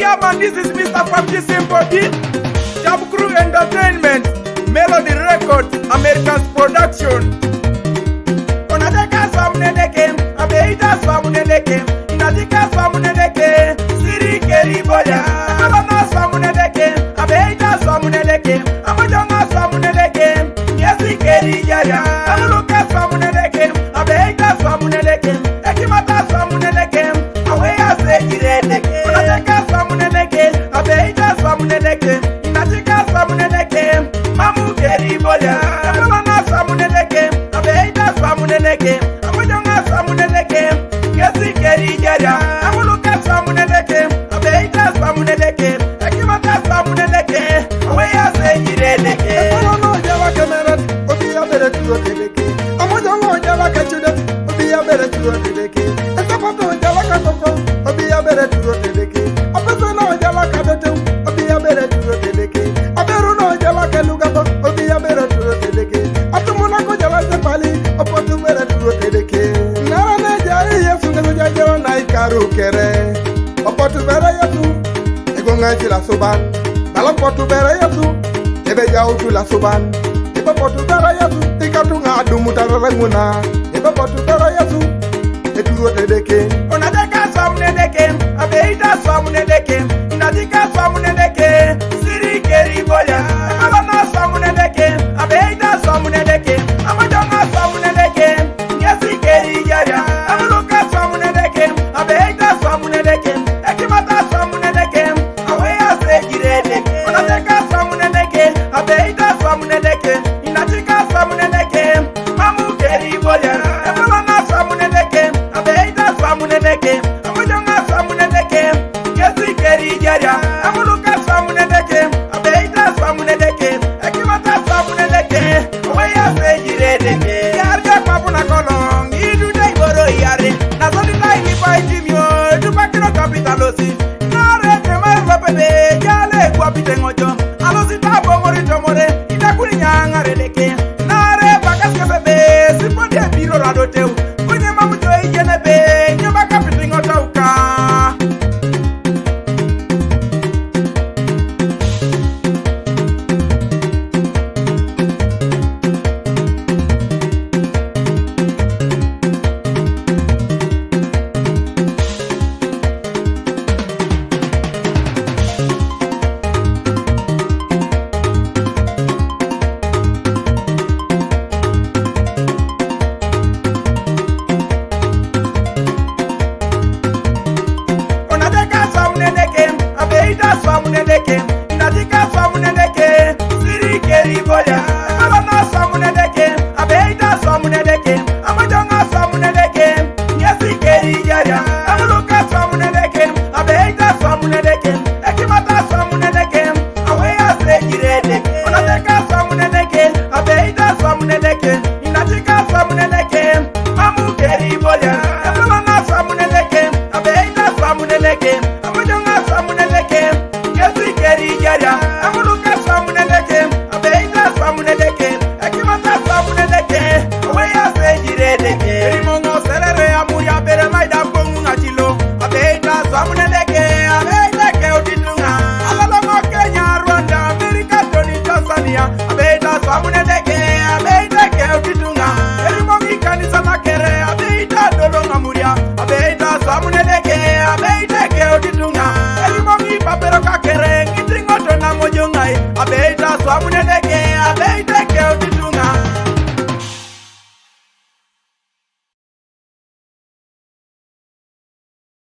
Yeah man, this is Mr. Famji Simple Beat, Jab Crew Entertainment, Melody Records, America's production. Onateka swamunedeke, abeita swamunedeke, inatika swamunedeke, siri keri boya. Alana swamunedeke, abeita swamunedeke, amajonga swamunedeke, nyesi keri jaya. Aluluka swamunedeke, abeita swamunedeke, ekimata swamunedeke, aweya sejiredeke. Onateka swamunedeke, abeita swamunedeke, inatika swamunedeke, mamu keri boya. Alana swamunedeke, abeita swamunedeke, amajonga swamunedeke, nyesi keri jaya. Aluluka swamunedeke, abeita swamunedeke, ekimata swamunedeke, aweya sejiredeke. Alana java kamera, obiya bere tuwa kedeke. Amajonga java kachude, obiya bere tuwa kedeke. Esapato java katoko, obiya bere tuwa kedeke. Apesana java kadote, obiya bere tuwa kedeke. Aberuno java kelugato, obiya bere tuwa kedeke. Atumuna ko java sepali, opotu bere tuwa kedeke. Nara ne jari yesu ne jajero na ikaru kere. Opotu bere yesu, egonga chila soban. Bala potu bere yesu, ebe jautu la soban. Ebe potu bere yesu, ikatu ngadu mutararanguna. Ebe potu bere yesu, etuwa kedeke. Onateka swamunedeke, abeita swamunedeke, inatika swamunedeke, siri keri boya. Alana swamunedeke, abeita swamunedeke, amajonga swamunedeke, nyesi keri jaya. Aluluka swamunedeke, abeita swamunedeke, ekimata swamunedeke, aweya sejiredeke. Onateka swamunedeke, abeita swamunedeke, inatika swamunedeke, mamu keri boya. Alana swamunedeke, abeita swamunedeke, amajonga swamunedeke, nyesi keri jaya. Aluluka swamunedeke, abeita swamunedeke, ekimata swamunedeke, aweya sejiredeke. Yarga papuna kolong, idu dai boro yare. Nazoli lai ni pai jimio, dupakino kapitalosi. Nare temar papede, jale kwa pitengojo. Alosi tabo mori tomore, itakuli nyanga redeke. Nare bakas kasebe, sipode biro radoteu. Kwenye mamujo ijenebe, nyamba kapitingoja uka. Onateka swamunedeke, abeita swamunedeke, inatika swamunedeke, siri keri boya. Alana swamunedeke, abeita swamunedeke, amajonga swamunedeke, nyesi keri jaya. Aluluka swamunedeke, abeita swamunedeke, ekimata swamunedeke, aweya sejiredeke. Onateka swamunedeke, abeita swamunedeke, inatika swamunedeke, mamu keri boya. Alana swamunedeke, abeita swamunedeke, amajonga swamunedeke, nyesi keri jaya. Aluluka swamunedeke, abeita swamunedeke, ekimata swamunedeke, aweya sejiredeke. Rimongo serere amuya bere maida bongu ngachilo, abeita swamunedeke, abeita utinunga. Alala Kenya, Rwanda, America, Tony, Tanzania, abeita swamunedeke, abeita utinunga. Rimongi kanisa makere,